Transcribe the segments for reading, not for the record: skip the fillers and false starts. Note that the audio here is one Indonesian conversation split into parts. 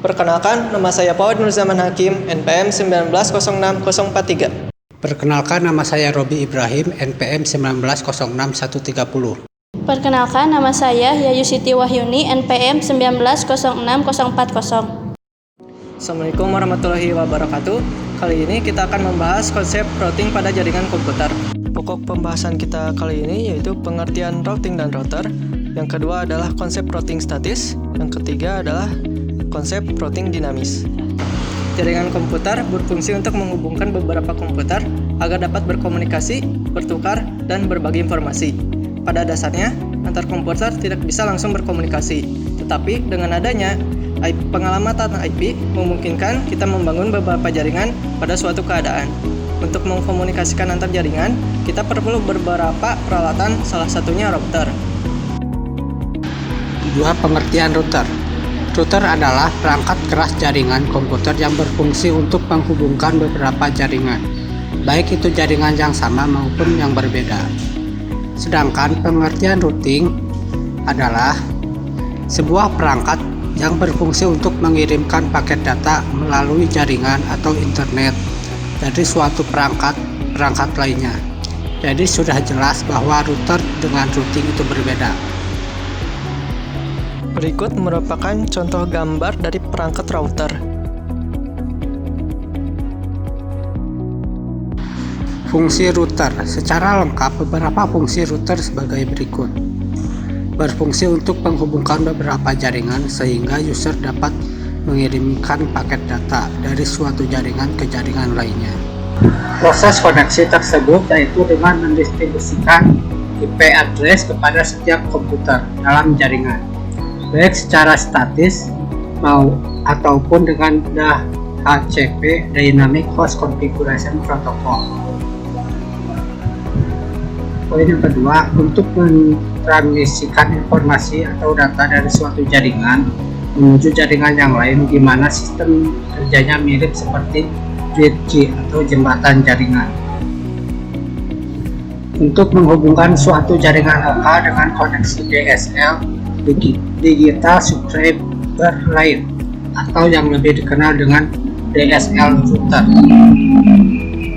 Perkenalkan, nama saya Fawad Nurzaman Hakim, NPM 1906043. Perkenalkan, nama saya Robi Ibrahim, NPM 1906130. Perkenalkan, nama saya Yayu Siti Wahyuni, NPM 1906040. Assalamualaikum warahmatullahi wabarakatuh. Kali ini kita akan membahas konsep routing pada jaringan komputer. Pokok pembahasan kita kali ini yaitu pengertian routing dan router. Yang kedua adalah konsep routing statis. Yang ketiga adalah konsep routing dinamis. Jaringan komputer berfungsi untuk menghubungkan beberapa komputer agar dapat berkomunikasi, bertukar, dan berbagi informasi. Pada dasarnya, antar komputer tidak bisa langsung berkomunikasi, tetapi dengan adanya pengalamatan IP memungkinkan kita membangun beberapa jaringan pada suatu keadaan. Untuk mengkomunikasikan antar jaringan, kita perlu beberapa peralatan, salah satunya router. 2. Pengertian router. Router adalah perangkat keras jaringan komputer yang berfungsi untuk menghubungkan beberapa jaringan, baik itu jaringan yang sama maupun yang berbeda. Sedangkan pengertian routing adalah sebuah perangkat yang berfungsi untuk mengirimkan paket data melalui jaringan atau internet dari suatu perangkat lainnya. Jadi sudah jelas bahwa router dengan routing itu berbeda. Berikut merupakan contoh gambar dari perangkat router. Fungsi router. Secara lengkap, beberapa fungsi router sebagai berikut. Berfungsi untuk menghubungkan beberapa jaringan sehingga user dapat mengirimkan paket data dari suatu jaringan ke jaringan lainnya. Proses koneksi tersebut yaitu dengan mendistribusikan IP address kepada setiap komputer dalam jaringan, baik secara statis ataupun dengan DHCP (Dynamic Host Configuration Protocol). Poin yang kedua, untuk mentransmisikan informasi atau data dari suatu jaringan menuju jaringan yang lain, di mana sistem kerjanya mirip seperti bridge atau jembatan jaringan. Untuk menghubungkan suatu jaringan lokal dengan koneksi DSL (Digital Subscriber Line) atau yang lebih dikenal dengan DSL router.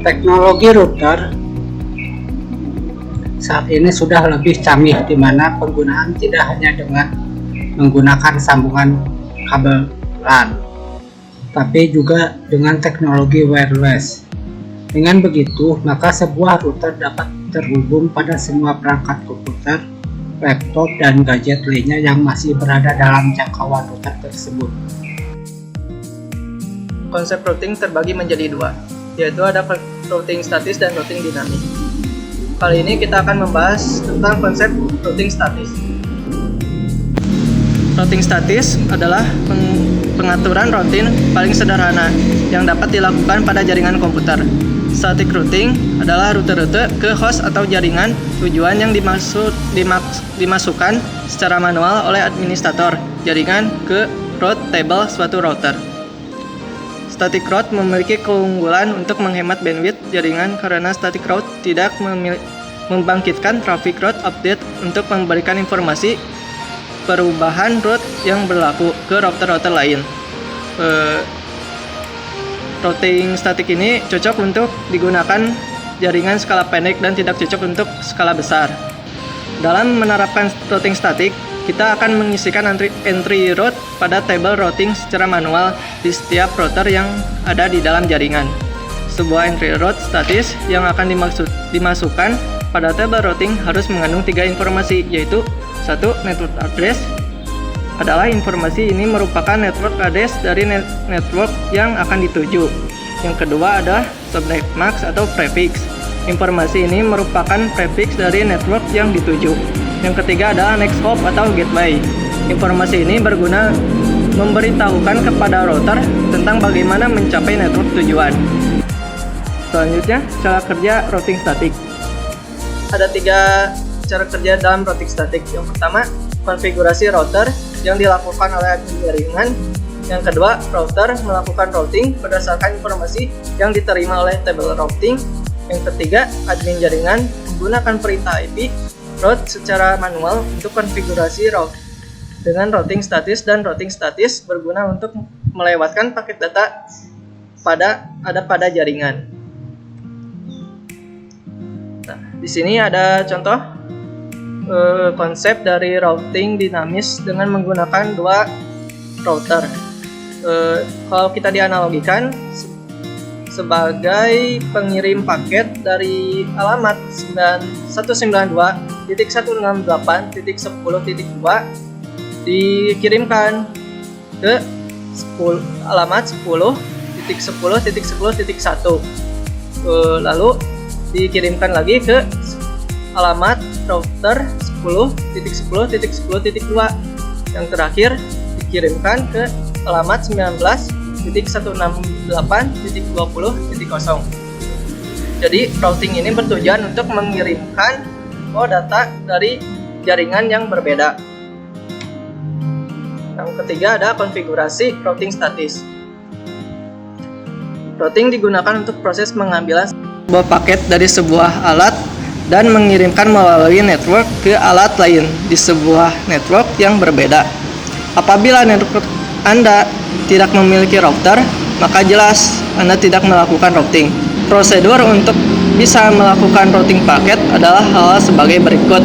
Teknologi router saat ini sudah lebih canggih, di mana penggunaan tidak hanya dengan menggunakan sambungan kabel LAN, tapi juga dengan teknologi wireless. Dengan begitu, maka sebuah router dapat terhubung pada semua perangkat komputer, laptop, dan gadget lainnya yang masih berada dalam jangkauan router tersebut. Konsep routing terbagi menjadi dua, yaitu ada routing statis dan routing dinamis. Kali ini kita akan membahas tentang konsep routing statis. Routing statis adalah pengaturan routing paling sederhana yang dapat dilakukan pada jaringan komputer. Static routing adalah rute-rute ke host atau jaringan tujuan yang dimasukkan secara manual oleh administrator jaringan ke route table suatu router. Static route memiliki keunggulan untuk menghemat bandwidth jaringan karena static route tidak membangkitkan traffic route update untuk memberikan informasi perubahan route yang berlaku ke router-router lain. Routing statik ini cocok untuk digunakan jaringan skala pendek dan tidak cocok untuk skala besar. Dalam menerapkan routing statik, kita akan mengisikan entry route pada table routing secara manual di setiap router yang ada di dalam jaringan. Sebuah entry route statis yang akan dimasukkan pada table routing harus mengandung 3 informasi, yaitu 1. Network address adalah informasi ini merupakan network address dari network yang akan dituju. Yang kedua adalah subnet mask atau prefix. Informasi ini merupakan prefix dari network yang dituju. Yang ketiga adalah next hop atau gateway. Informasi ini berguna memberitahukan kepada router tentang bagaimana mencapai network tujuan. Selanjutnya, cara kerja routing statik. Ada 3 cara kerja dalam routing statik. Yang pertama, konfigurasi router yang dilakukan oleh admin jaringan. Yang kedua, router melakukan routing berdasarkan informasi yang diterima oleh table routing. Yang ketiga, admin jaringan menggunakan perintah IP route secara manual untuk konfigurasi route. Dengan routing statis dan routing statis berguna untuk melewatkan paket data pada jaringan. Nah, di sini ada contoh konsep dari routing dinamis dengan menggunakan dua router. Kalau kita dianalogikan sebagai pengirim paket dari alamat 192.168.10.2 dikirimkan ke alamat 10.10.10.1, lalu dikirimkan lagi ke alamat router 10.10.10.2, yang terakhir dikirimkan ke alamat 19.168.20.0. Jadi routing ini bertujuan untuk mengirimkan data dari jaringan yang berbeda. Yang ketiga ada konfigurasi routing statis. Routing digunakan untuk proses pengambilan sebuah paket dari sebuah alat dan mengirimkan melalui network ke alat lain di sebuah network yang berbeda. Apabila network Anda tidak memiliki router, maka jelas Anda tidak melakukan routing. Prosedur untuk bisa melakukan routing paket adalah hal sebagai berikut.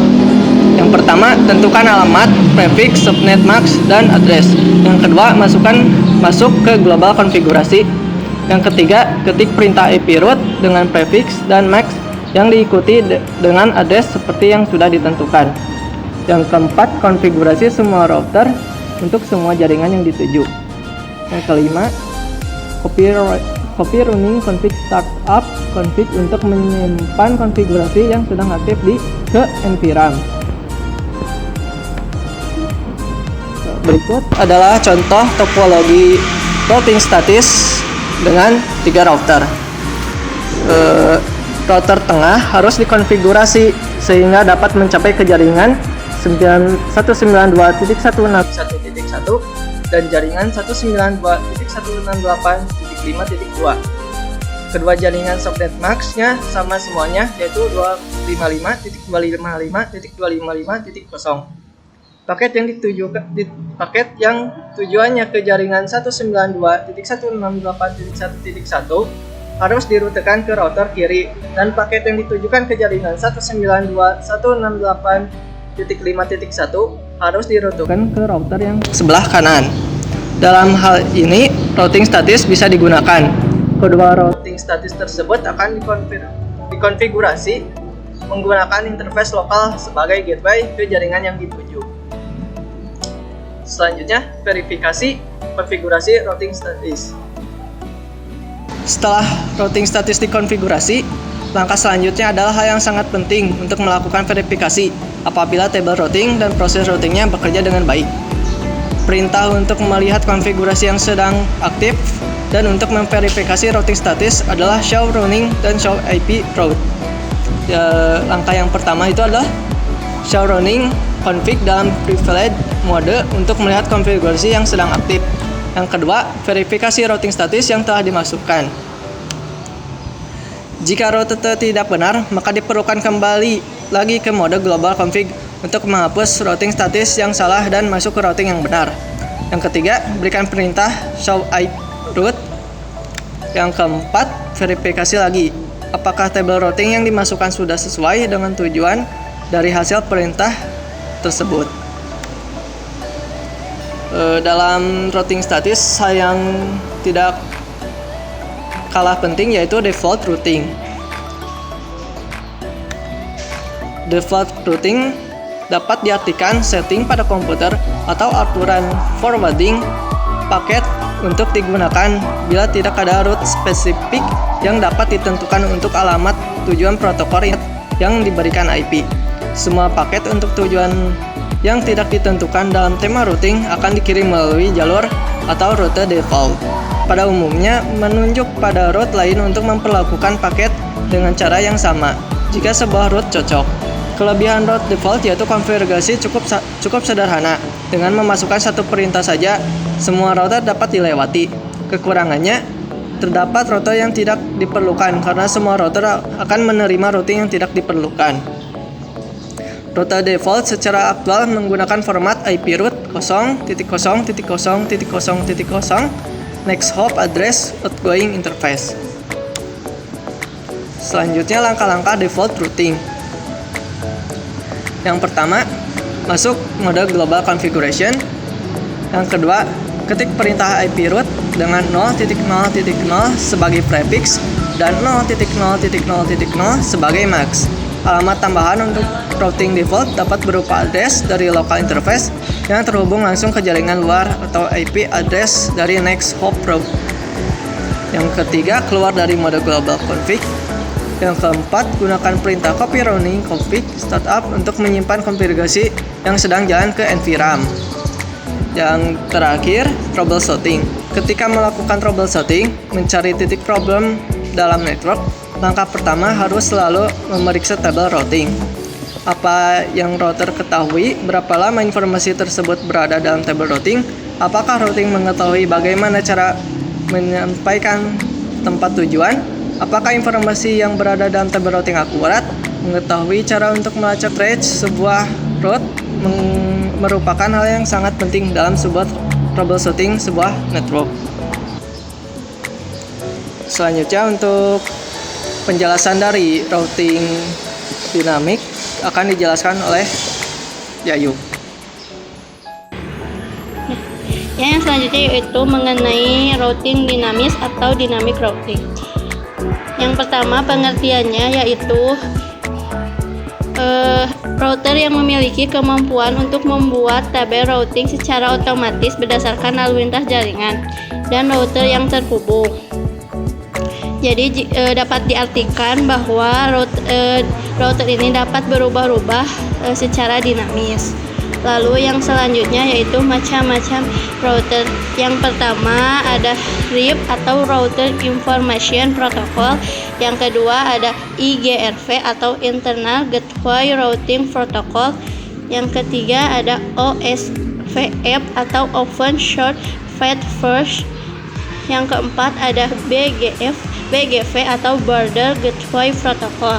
Yang pertama, tentukan alamat, prefix, subnet max, dan address. Yang kedua, masuk ke global konfigurasi. Yang ketiga, ketik perintah IP root dengan prefix dan max yang diikuti dengan address seperti yang sudah ditentukan. Yang keempat, konfigurasi semua router untuk semua jaringan yang dituju. Yang kelima, copy running config startup config untuk menyimpan konfigurasi yang sedang aktif ke npram. Berikut adalah contoh topologi routing statis dengan 3 router. Router tengah harus dikonfigurasi sehingga dapat mencapai ke jaringan 192.168.1 dan jaringan 192.168.5.2. Kedua jaringan subnet max-nya sama semuanya, yaitu 255.255.255.0. Paket yang tujuannya ke jaringan 192.168.1 harus dirutekan ke router kiri, dan paket yang ditujukan ke jaringan 192.168.5.1 harus dirutekan ke router yang sebelah kanan. Dalam hal ini, routing statis bisa digunakan. Kedua routing statis tersebut akan dikonfigurasi menggunakan interface lokal sebagai gateway ke jaringan yang dituju. Selanjutnya, verifikasi konfigurasi routing statis. Setelah routing statis dikonfigurasi, langkah selanjutnya adalah hal yang sangat penting untuk melakukan verifikasi apabila table routing dan proses routingnya bekerja dengan baik. Perintah untuk melihat konfigurasi yang sedang aktif dan untuk memverifikasi routing statis adalah show running dan show IP route. Langkah yang pertama itu adalah show running config dalam privilege mode untuk melihat konfigurasi yang sedang aktif. Yang kedua, verifikasi routing statis yang telah dimasukkan. Jika route tidak benar, maka diperlukan kembali lagi ke mode global config untuk menghapus routing statis yang salah dan masuk ke routing yang benar. Yang ketiga, berikan perintah show IP route. Yang keempat, verifikasi lagi apakah table routing yang dimasukkan sudah sesuai dengan tujuan dari hasil perintah tersebut. Dalam routing statis, hal yang tidak kalah penting yaitu default routing. Default routing dapat diartikan setting pada komputer atau aturan forwarding paket untuk digunakan bila tidak ada route spesifik yang dapat ditentukan untuk alamat tujuan protokol yang diberikan IP. Semua paket untuk tujuan yang tidak ditentukan dalam tema routing akan dikirim melalui jalur atau rute default. Pada umumnya, menunjuk pada route lain untuk memperlakukan paket dengan cara yang sama jika sebuah route cocok. Kelebihan route default yaitu konfigurasi cukup sederhana. Dengan memasukkan satu perintah saja, semua router dapat dilewati. Kekurangannya, terdapat router yang tidak diperlukan karena semua router akan menerima routing yang tidak diperlukan. Rute default secara aktual menggunakan format IP route 0.0.0.0.0 next hop address outgoing interface. Selanjutnya langkah-langkah default routing. Yang pertama, masuk mode global configuration. Yang kedua, ketik perintah IP root dengan 0.0.0 sebagai prefix dan 0.0.0 sebagai max. Alamat tambahan untuk routing default dapat berupa address dari local interface yang terhubung langsung ke jaringan luar atau IP address dari next hop route. Yang ketiga, keluar dari mode global config. Yang keempat, gunakan perintah copy running config startup untuk menyimpan konfigurasi yang sedang jalan ke NVRAM. Yang terakhir, troubleshooting. Ketika melakukan troubleshooting, mencari titik problem dalam network, langkah pertama harus selalu memeriksa tabel routing. Apa yang router ketahui, berapa lama informasi tersebut berada dalam tabel routing, apakah routing mengetahui bagaimana cara menyampaikan tempat tujuan, apakah informasi yang berada dalam tabel routing akurat, mengetahui cara untuk melacak range sebuah route merupakan hal yang sangat penting dalam sebuah troubleshooting sebuah network. Selanjutnya untuk penjelasan dari routing dinamik akan dijelaskan oleh Yayu. Yang selanjutnya yaitu mengenai routing dinamis atau dynamic routing. Yang pertama pengertiannya yaitu router yang memiliki kemampuan untuk membuat tabel routing secara otomatis berdasarkan lalu lintas jaringan dan router yang terhubung. Jadi dapat diartikan bahwa router ini dapat berubah-ubah secara dinamis. Lalu yang selanjutnya yaitu macam-macam router. Yang pertama ada RIP atau Router Information Protocol. Yang kedua ada IGRV atau Internal Gateway Routing Protocol. Yang ketiga ada OSPF atau Open Short Path First. Yang keempat ada BGV atau Border Gateway Protocol.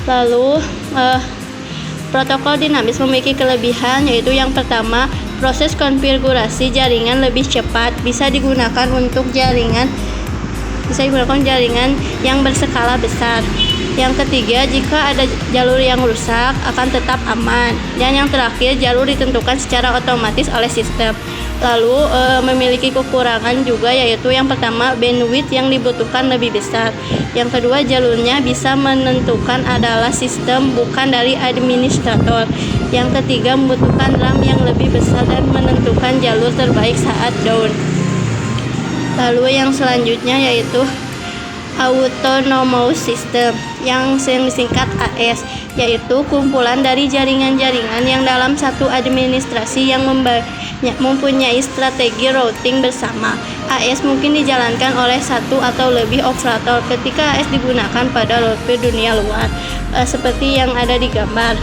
Lalu protokol dinamis memiliki kelebihan yaitu yang pertama, proses konfigurasi jaringan lebih cepat, bisa digunakan jaringan yang berskala besar. Yang ketiga, jika ada jalur yang rusak akan tetap aman. Dan yang terakhir, jalur ditentukan secara otomatis oleh sistem. Lalu memiliki kekurangan juga yaitu yang pertama, bandwidth yang dibutuhkan lebih besar. Yang kedua, jalurnya bisa menentukan adalah sistem bukan dari administrator. Yang ketiga, membutuhkan RAM yang lebih besar dan menentukan jalur terbaik saat down. Lalu yang selanjutnya yaitu Autonomous System yang disingkat AS, yaitu kumpulan dari jaringan-jaringan yang dalam satu administrasi yang mempunyai strategi routing bersama. AS mungkin dijalankan oleh satu atau lebih operator ketika AS digunakan pada router dunia luar, seperti yang ada di gambar.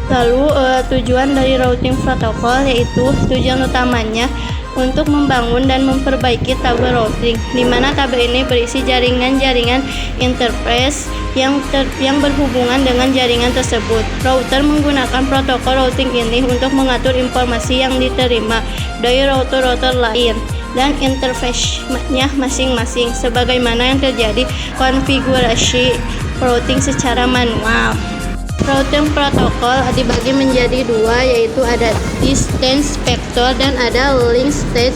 Lalu tujuan dari routing protokol yaitu tujuan utamanya untuk membangun dan memperbaiki tabel routing, di mana tabel ini berisi jaringan-jaringan interface yang berhubungan dengan jaringan tersebut. Router menggunakan protokol routing ini untuk mengatur informasi yang diterima dari router-router lain dan interface-nya masing-masing, sebagaimana yang terjadi konfigurasi routing secara manual. Routing protokol dibagi menjadi dua, yaitu ada distance vector dan ada link state.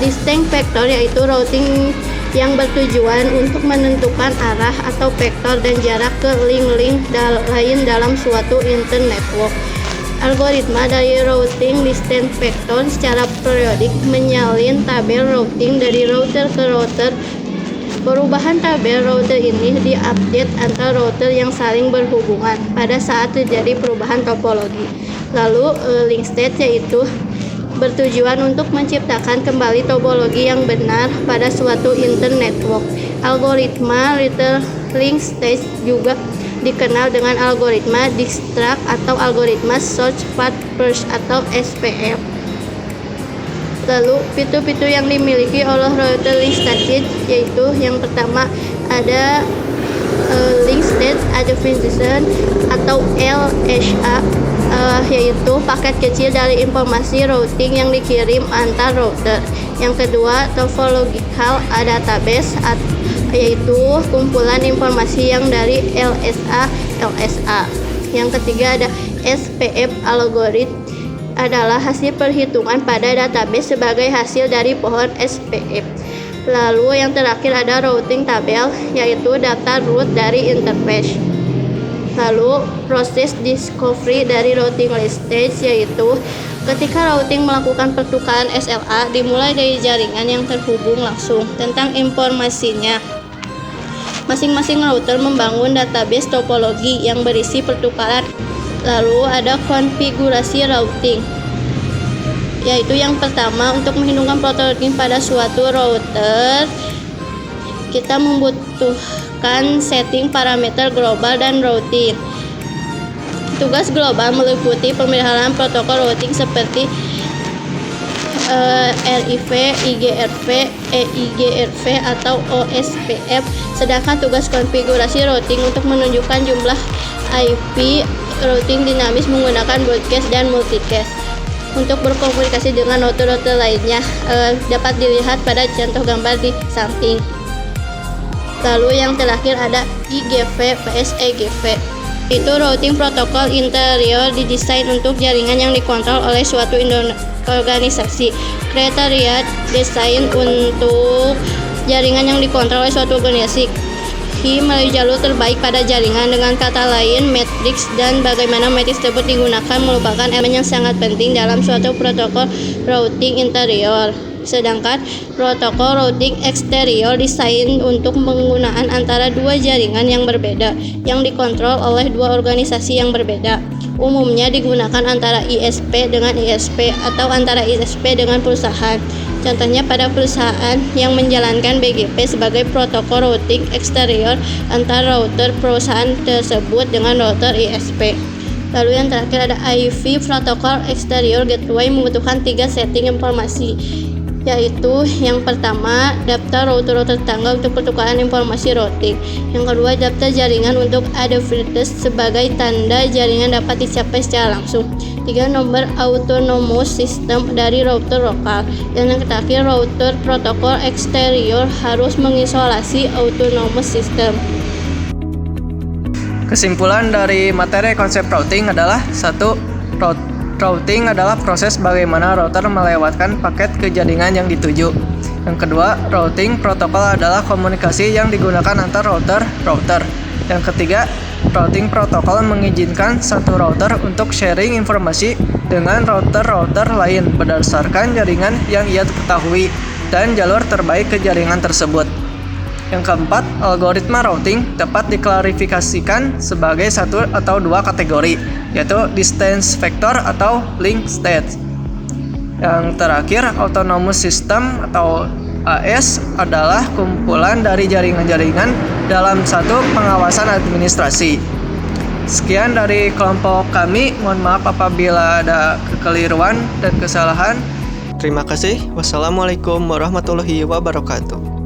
Distance vector yaitu routing yang bertujuan untuk menentukan arah atau vektor dan jarak ke link-link lain dalam suatu internet network. Algoritma dari routing distance vector secara periodik menyalin tabel routing dari router ke router. Perubahan tabel router ini diupdate antar router yang saling berhubungan pada saat terjadi perubahan topologi. Lalu link state yaitu bertujuan untuk menciptakan kembali topologi yang benar pada suatu internet network. Algoritma return link state juga dikenal dengan algoritma distract atau algoritma search path first atau SPF. Lalu fitur-fitur yang dimiliki oleh router link state yaitu yang pertama ada link state adaptation atau LSA. yaitu paket kecil dari informasi routing yang dikirim antar router. Yang kedua, topological database, yaitu kumpulan informasi yang dari LSA. Yang ketiga ada SPF algorithm, adalah hasil perhitungan pada database sebagai hasil dari pohon SPF. Lalu yang terakhir ada routing tabel, yaitu data route dari interface. Lalu proses discovery dari routing list stage, yaitu ketika routing melakukan pertukaran SLA dimulai dari jaringan yang terhubung langsung tentang informasinya. Masing-masing router membangun database topologi yang berisi pertukaran. Lalu ada konfigurasi routing, yaitu yang pertama untuk menghitungkan protokol pada suatu router kita membutuhkan setting parameter global dan routing. Tugas global meliputi pemeliharaan protokol routing seperti RIV, IGRV, EIGRV atau OSPF. Sedangkan tugas konfigurasi routing untuk menunjukkan jumlah IP routing dinamis menggunakan broadcast dan multicast. Untuk berkomunikasi dengan router-router lainnya dapat dilihat pada contoh gambar di samping. Lalu yang terakhir ada IGV vs EGV. Itu routing protokol interior didesain untuk jaringan yang dikontrol oleh suatu organisasi. Kriteria desain untuk jaringan yang dikontrol oleh suatu organisasi melalui jalur terbaik pada jaringan. Dengan kata lain, matriks dan bagaimana matriks tersebut digunakan merupakan elemen yang sangat penting dalam suatu protokol routing interior. Sedangkan protokol routing eksterior desain untuk penggunaan antara dua jaringan yang berbeda yang dikontrol oleh dua organisasi yang berbeda. Umumnya digunakan antara ISP dengan ISP atau antara ISP dengan perusahaan. Contohnya pada perusahaan yang menjalankan BGP sebagai protokol routing eksterior antar router perusahaan tersebut dengan router ISP. Lalu yang terakhir ada IV protokol exterior gateway, membutuhkan 3 setting informasi, yaitu yang pertama daftar router-router tetangga untuk pertukaran informasi routing. Yang kedua daftar jaringan untuk adapters sebagai tanda jaringan dapat dicapai secara langsung. 3 nomor autonomous system dari router lokal. Dan yang terakhir router protokol eksterior harus mengisolasi autonomous system. Kesimpulan dari materi konsep routing adalah 1. Routing adalah proses bagaimana router melewatkan paket ke jaringan yang dituju. Yang kedua, routing protokol adalah komunikasi yang digunakan antar router. Yang ketiga, routing protokol mengizinkan satu router untuk sharing informasi dengan router-router lain berdasarkan jaringan yang ia ketahui dan jalur terbaik ke jaringan tersebut. Yang keempat, algoritma routing dapat diklarifikasikan sebagai 1 atau 2 kategori, yaitu distance vector atau link state. Yang terakhir, autonomous system atau AS adalah kumpulan dari jaringan-jaringan dalam satu pengawasan administrasi. Sekian dari kelompok kami, mohon maaf apabila ada kekeliruan dan kesalahan. Terima kasih. Wassalamualaikum warahmatullahi wabarakatuh.